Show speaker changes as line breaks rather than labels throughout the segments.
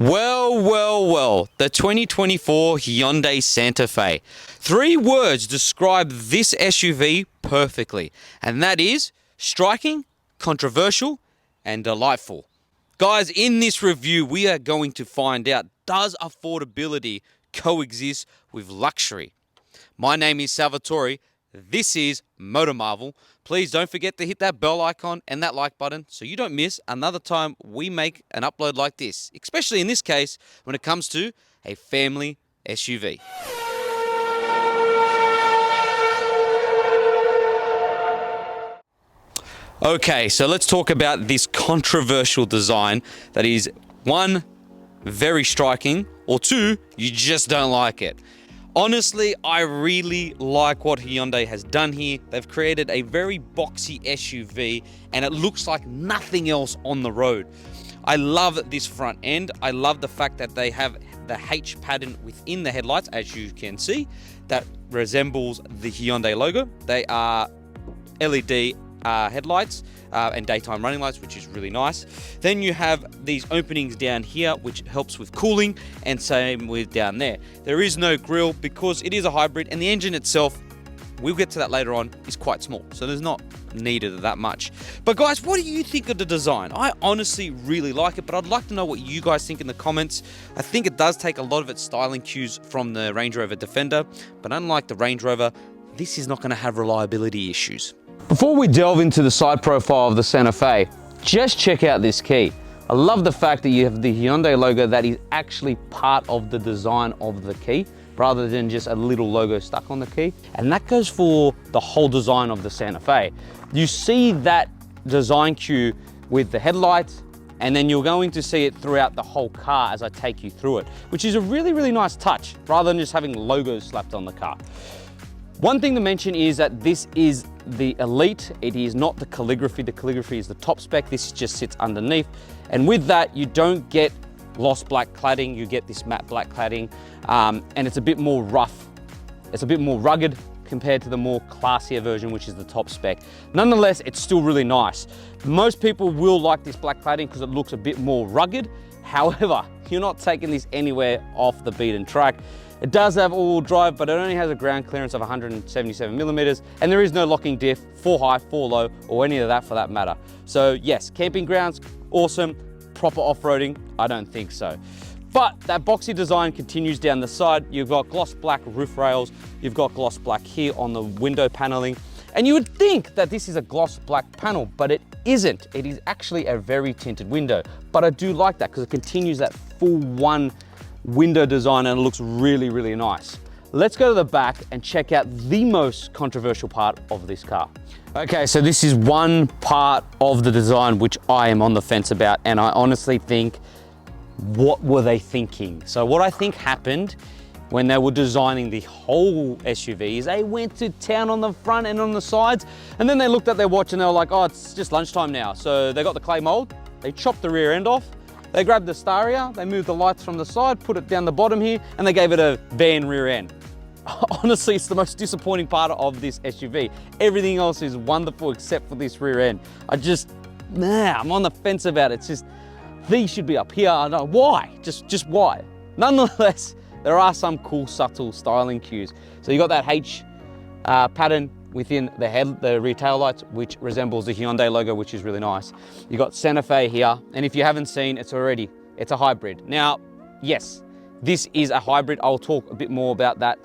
Well, the 2024 Hyundai Santa Fe. 3 words describe this SUV perfectly, and that is striking, controversial, and delightful. Guys, in this review, we are going to find out, does affordability coexist with luxury? My name is Salvatore. This is Motor Marvel. Please don't forget to hit that bell icon and that like button so you don't miss another time we make an upload like this, especially in this case when it comes to a family SUV. Okay, so let's talk about this controversial design that is 1, very striking, or 2, you just don't like it. Honestly, I really like what Hyundai has done here. They've created a very boxy SUV and it looks like nothing else on the road. I love this front end. I love the fact that they have the H pattern within the headlights, as you can see, that resembles the Hyundai logo. They are LED headlights and daytime running lights, which is really nice. Then you have these openings down here, which helps with cooling, and same with down there. There is no grille because it is a hybrid, and the engine itself, we'll get to that later on, is quite small, so there's not needed that much. But guys, what do you think of the design? I honestly really like it, but I'd like to know what you guys think in the comments. I think it does take a lot of its styling cues from the Range Rover Defender, but unlike the Range Rover, this is not going to have reliability issues. Before we delve into the side profile of the Santa Fe, just check out this key. I love the fact that you have the Hyundai logo that is actually part of the design of the key, rather than just a little logo stuck on the key. And that goes for the whole design of the Santa Fe. You see that design cue with the headlights, and then you're going to see it throughout the whole car as I take you through it, which is a really, really nice touch, rather than just having logos slapped on the car. One thing to mention is that this is the Elite. It is not the calligraphy. The calligraphy is the top spec. This just sits underneath. And with that, you don't get gloss black cladding. You get this matte black cladding. And it's a bit more rough. It's a bit more rugged compared to the more classier version, which is the top spec. Nonetheless, it's still really nice. Most people will like this black cladding because it looks a bit more rugged. However, you're not taking this anywhere off the beaten track. It does have all-wheel drive, but it only has a ground clearance of 177 millimeters, and there is no locking diff, 4 high, 4 low, or any of that for that matter. So yes, camping grounds, awesome. Proper off-roading, I don't think so. But that boxy design continues down the side. You've got gloss black roof rails. You've got gloss black here on the window paneling. And you would think that this is a gloss black panel, but it isn't. It is actually a very tinted window. But I do like that because it continues that full one window design and it looks really, really nice. Let's go to the back and check out the most controversial part of this car. Okay, so this is one part of the design which I am on the fence about, and I honestly think, what were they thinking? So what I think happened when they were designing the whole SUV is they went to town on the front and on the sides, and then they looked at their watch and they were like, oh, it's just lunchtime now. So they got the clay mold, they chopped the rear end off, they grabbed the Staria, they moved the lights from the side, put it down the bottom here, and they gave it a van rear end. Honestly, it's the most disappointing part of this SUV. Everything else is wonderful except for this rear end. I'm on the fence about it. It's just, these should be up here. I don't know why, just why? Nonetheless, there are some cool, subtle styling cues. So you got that H pattern within the rear tail lights, which resembles the Hyundai logo, which is really nice. You got Santa Fe here, and if you haven't seen, it's a hybrid. Now, yes, this is a hybrid. I'll talk a bit more about that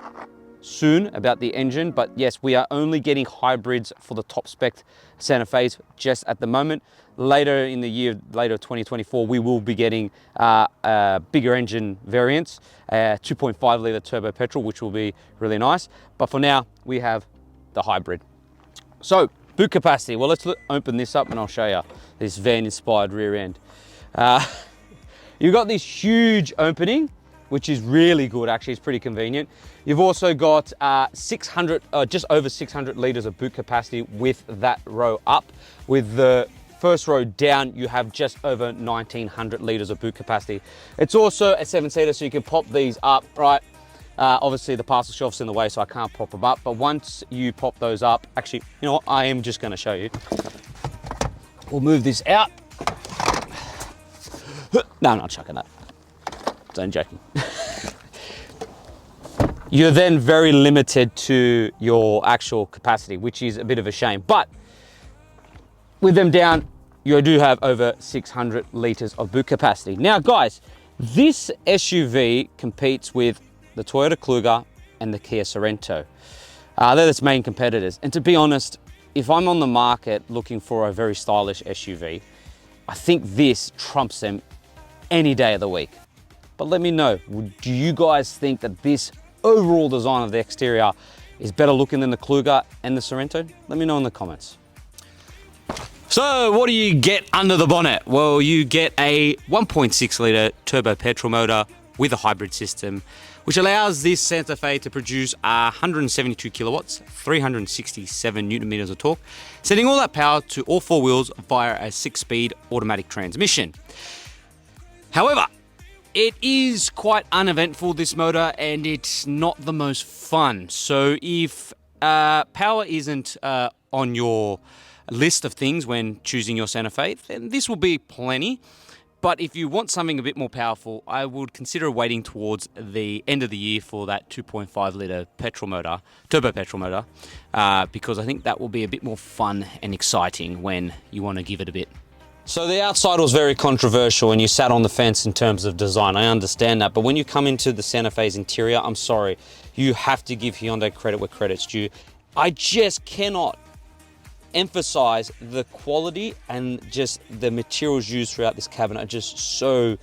soon, about the engine, but yes, we are only getting hybrids for the top spec Santa Fe's just at the moment. Later in the year, later 2024, we will be getting bigger engine variants, 2.5 litre turbo petrol, which will be really nice. But for now, we have the hybrid. So boot capacity, well, let's open this up and I'll show you this van inspired rear end. You've got this huge opening, which is really good. Actually, it's pretty convenient. You've also got just over 600 litres of boot capacity with that row up. With the first row down, you have just over 1900 litres of boot capacity. It's also a 7-seater, so you can pop these up, right? Obviously the parcel shelf's in the way, so I can't pop them up, but once you pop those up, actually, you know what, I am just gonna show you. We'll move this out. No, I'm not chucking that. Don't joking. You're then very limited to your actual capacity, which is a bit of a shame. But with them down, you do have over 600 liters of boot capacity. Now, guys, this SUV competes with the Toyota Kluger and the Kia Sorento. They're its main competitors. And to be honest, if I'm on the market looking for a very stylish SUV, I think this trumps them any day of the week. But let me know, do you guys think that this overall design of the exterior is better looking than the Kluger and the Sorento? Let me know in the comments. So what do you get under the bonnet? Well, you get a 1.6 litre turbo petrol motor with a hybrid system, which allows this Santa Fe to produce 172 kilowatts, 367 Newton meters of torque, sending all that power to all four wheels via a 6-speed automatic transmission. However, it is quite uneventful, this motor, and it's not the most fun. So if power isn't on your list of things when choosing your Santa Fe, then this will be plenty. But if you want something a bit more powerful, I would consider waiting towards the end of the year for that 2.5 litre petrol motor, turbo petrol motor, because I think that will be a bit more fun and exciting when you want to give it a bit. So the outside was very controversial and you sat on the fence in terms of design. I understand that, but when you come into the Santa Fe's interior, I'm sorry, you have to give Hyundai credit where credit's due. I just cannot emphasize the quality and just the materials used throughout this cabin are just so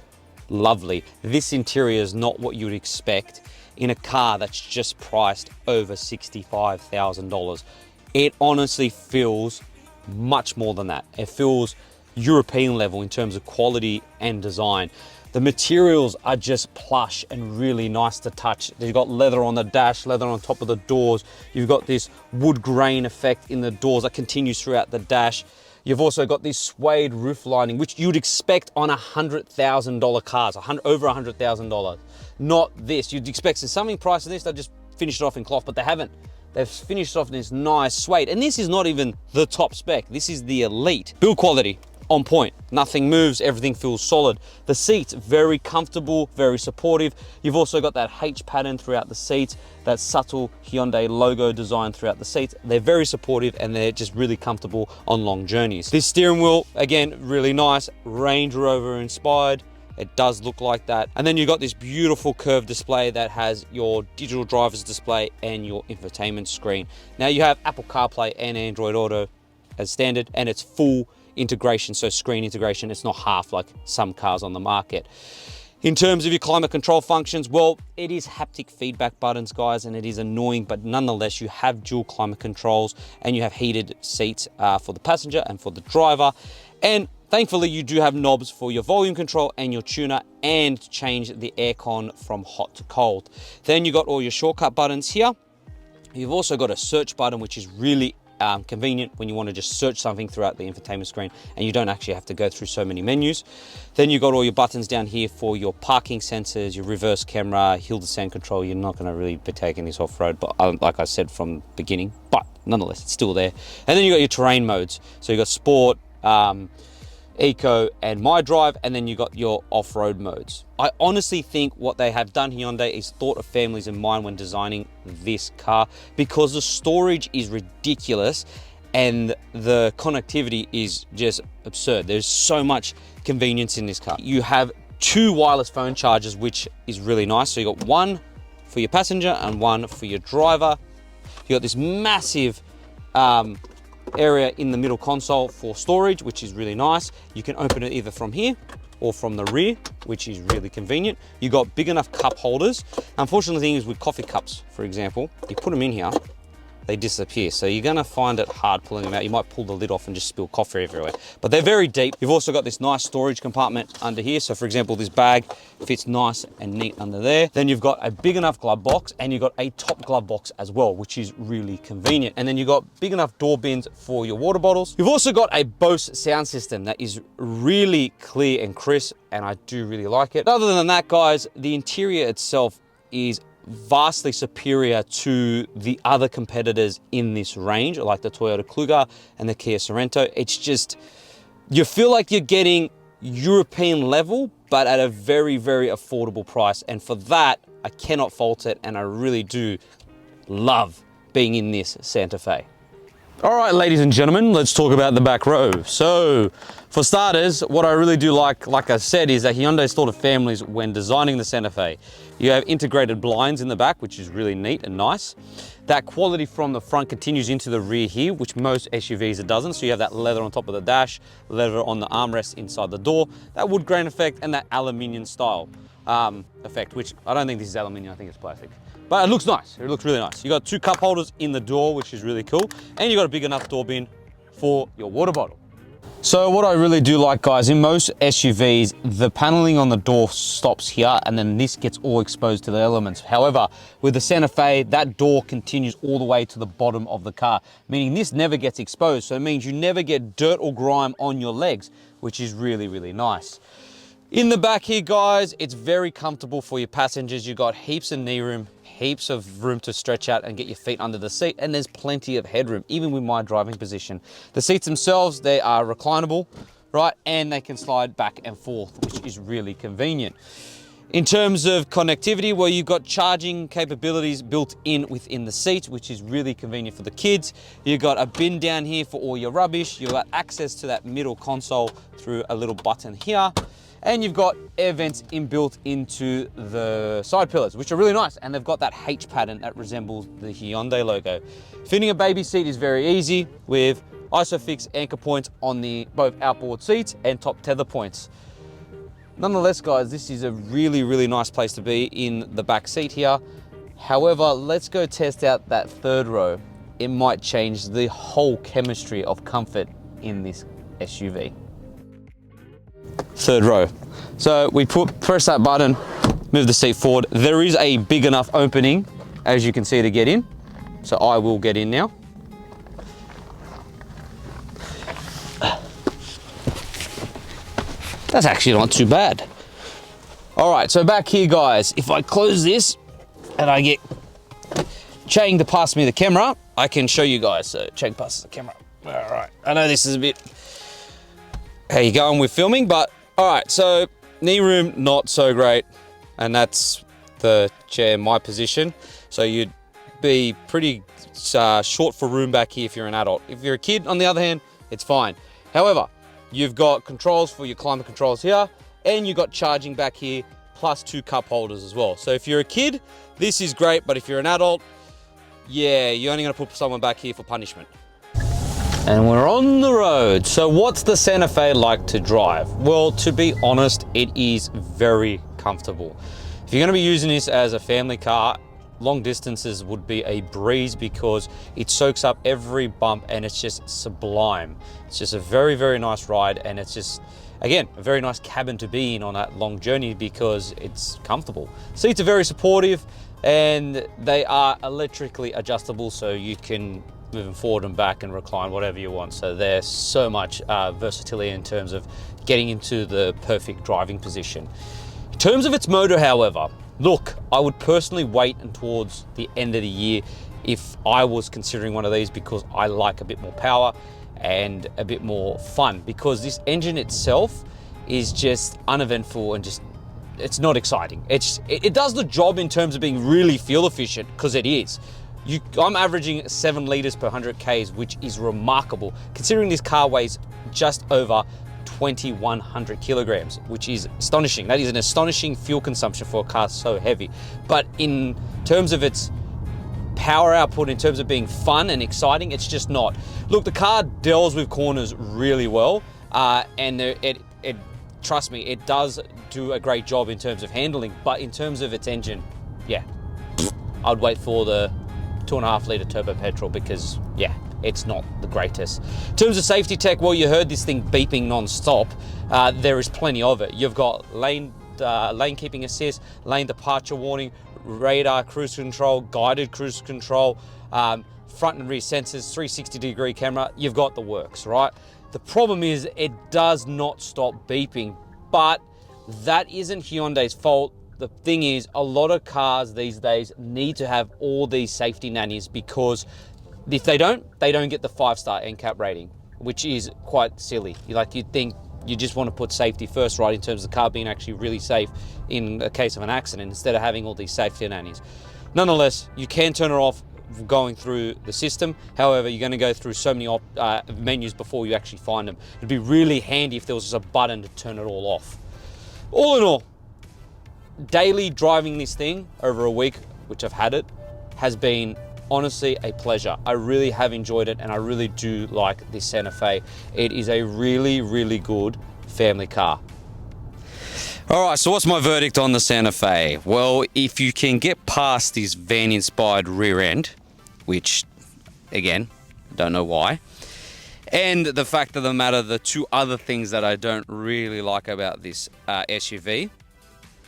lovely. This interior is not what you would expect in a car that's just priced over $65,000. It honestly feels much more than that. It feels European level in terms of quality and design. The materials are just plush and really nice to touch. You've got leather on the dash, leather on top of the doors. You've got this wood grain effect in the doors that continues throughout the dash. You've also got this suede roof lining, which you'd expect on $100,000 cars, over $100,000. Not this. You'd expect something priced in this, they'll just finish it off in cloth, but they haven't. They've finished off in this nice suede. And this is not even the top spec. This is the elite. Build quality, on point. Nothing moves, everything feels solid. The seats, very comfortable, very supportive. You've also got that H pattern throughout the seats, that subtle Hyundai logo design throughout the seats. They're very supportive and they're just really comfortable on long journeys. This steering wheel, again, really nice, Range Rover inspired. It does look like that. And then you've got this beautiful curved display that has your digital driver's display and your infotainment screen. Now you have Apple CarPlay and Android Auto as standard, and it's full integration, so screen integration. It's not half like some cars on the market. In terms of your climate control functions, well, it is haptic feedback buttons, guys, and it is annoying, but nonetheless, you have dual climate controls and you have heated seats for the passenger and for the driver. And thankfully, you do have knobs for your volume control and your tuner and change the aircon from hot to cold. Then you got all your shortcut buttons here. You've also got a search button, which is really convenient when you want to just search something throughout the infotainment screen and you don't actually have to go through so many menus. Then you got all your buttons down here for your parking sensors, your reverse camera, hill descent control. You're not going to really be taking this off-road, but like I said from the beginning, but nonetheless, it's still there. And then you got your terrain modes. So you got sport, eco and my drive, and then you got your off-road modes. I honestly think what they have done, Hyundai, is thought of families in mind when designing this car, because the storage is ridiculous and the connectivity is just absurd. There's so much convenience in this car. You have 2 wireless phone chargers, which is really nice. So you got one for your passenger and one for your driver. You got this massive area in the middle console for storage, which is really nice. You can open it either from here or from the rear, which is really convenient. You got big enough cup holders. Unfortunately, the thing is with coffee cups, for example, you put them in here, they disappear. So you're gonna find it hard pulling them out. You might pull the lid off and just spill coffee everywhere. But they're very deep. You've also got this nice storage compartment under here. So for example, this bag fits nice and neat under there. Then you've got a big enough glove box and you've got a top glove box as well, which is really convenient. And then you've got big enough door bins for your water bottles. You've also got a Bose sound system that is really clear and crisp, and I do really like it. Other than that, guys, the interior itself is vastly superior to the other competitors in this range, like the Toyota Kluger and the Kia Sorento. It's just, you feel like you're getting European level, but at a very, very affordable price. And for that, I cannot fault it, and I really do love being in this Santa Fe. All right, ladies and gentlemen, let's talk about the back row. So, for starters, what I really do like I said, is that Hyundai thought of families when designing the Santa Fe. You have integrated blinds in the back, which is really neat and nice. That quality from the front continues into the rear here, which most SUVs it doesn't. So you have that leather on top of the dash, leather on the armrest inside the door, that wood grain effect, and that aluminium style effect, which I don't think this is aluminium, I think it's plastic. But it looks nice, it looks really nice. You got 2 cup holders in the door, which is really cool. And you got a big enough door bin for your water bottle. So what I really do like, guys, in most SUVs, the paneling on the door stops here and then this gets all exposed to the elements. However, with the Santa Fe, that door continues all the way to the bottom of the car, meaning this never gets exposed. So it means you never get dirt or grime on your legs, which is really, really nice. In the back here, guys, it's very comfortable for your passengers. You've got heaps of knee room, heaps of room to stretch out and get your feet under the seat, and there's plenty of headroom, even with my driving position. The seats themselves, they are reclinable, right? And they can slide back and forth, which is really convenient. In terms of connectivity, well, you've got charging capabilities built in within the seat, which is really convenient for the kids. You've got a bin down here for all your rubbish. You've got access to that middle console through a little button here. And you've got air vents inbuilt into the side pillars, which are really nice. And they've got that H pattern that resembles the Hyundai logo. Fitting a baby seat is very easy with ISOFIX anchor points on the both outboard seats and top tether points. Nonetheless, guys, this is a really, really nice place to be in the back seat here. However, let's go test out that third row. It might change the whole chemistry of comfort in this SUV. Third row. So we press that button, move the seat forward. There is a big enough opening, as you can see, to get in. So I will get in now. That's actually not too bad. All right, so back here, guys, if I close this and I get Chang to pass me the camera, I can show you guys. So Chang passes the camera. All right, I know this is a bit how you going with filming, but all right, so knee room, not so great. And that's the chair in my position. So you'd be pretty short for room back here if you're an adult. If you're a kid, on the other hand, it's fine. However, you've got controls for your climate controls here, and you've got charging back here, plus 2 cup holders as well. So if you're a kid, this is great, but if you're an adult, yeah, you're only gonna put someone back here for punishment. And we're on the road. So what's the Santa Fe like to drive? Well, to be honest, it is very comfortable. If you're gonna be using this as a family car, long distances would be a breeze because it soaks up every bump and it's just sublime. It's just a very, very nice ride, and it's just, again, a very nice cabin to be in on that long journey because it's comfortable. Seats are very supportive and they are electrically adjustable, so you can move them forward and back and recline whatever you want. So there's so much versatility in terms of getting into the perfect driving position. In terms of its motor, however, look, I would personally wait towards the end of the year if I was considering one of these, because I like a bit more power and a bit more fun, because this engine itself is just uneventful and just, it's not exciting. It does the job in terms of being really fuel efficient, because it is. I'm averaging 7 liters per 100 Ks, which is remarkable considering this car weighs just over 2,100 kilograms, which is astonishing. That is an astonishing fuel consumption for a car so heavy. But in terms of its power output, in terms of being fun and exciting, it's just not. Look, the car deals with corners really well, and trust me, it does do a great job in terms of handling. But in terms of its engine, yeah, I'd wait for the 2.5 litre turbo petrol, because yeah, it's not the greatest. In terms of safety tech, well, you heard this thing beeping non-stop. There is plenty of it. You've got lane keeping assist, lane departure warning, radar cruise control, guided cruise control, front and rear sensors, 360-degree camera. You've got the works, right? The problem is it does not stop beeping, but that isn't Hyundai's fault. The thing is, a lot of cars these days need to have all these safety nannies, because if they don't get the 5-star NCAP rating, which is quite silly. You'd think you just want to put safety first, right, in terms of the car being actually really safe in the case of an accident, instead of having all these safety nannies. Nonetheless, you can turn it off going through the system. However, you're going to go through so many menus before you actually find them. It'd be really handy if there was just a button to turn it all off. All in all, daily driving this thing over a week, which I've had it, has been honestly a pleasure. I really have enjoyed it, and I really do like this Santa Fe. It is a really, really good family car. All right, so what's my verdict on the Santa Fe? Well, if you can get past this van-inspired rear end, which, again, I don't know why, and the fact of the matter, the two other things that I don't really like about this SUV,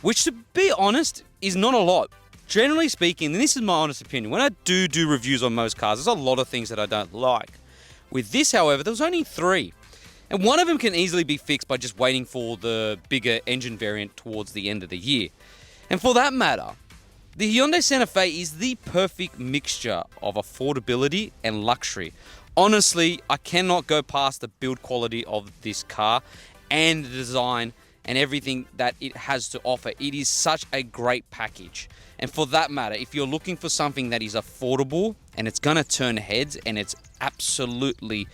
which, to be honest, is not a lot. Generally speaking, and this is my honest opinion, when I do reviews on most cars, there's a lot of things that I don't like. With this, however, there was only 3. And one of them can easily be fixed by just waiting for the bigger engine variant towards the end of the year. And for that matter, the Hyundai Santa Fe is the perfect mixture of affordability and luxury. Honestly, I cannot go past the build quality of this car and the design and everything that it has to offer. It is such a great package. And for that matter, if you're looking for something that is affordable and it's gonna turn heads and it's absolutely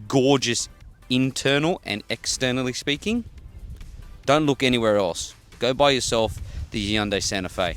gorgeous internal and externally speaking, don't look anywhere else. Go buy yourself the Hyundai Santa Fe.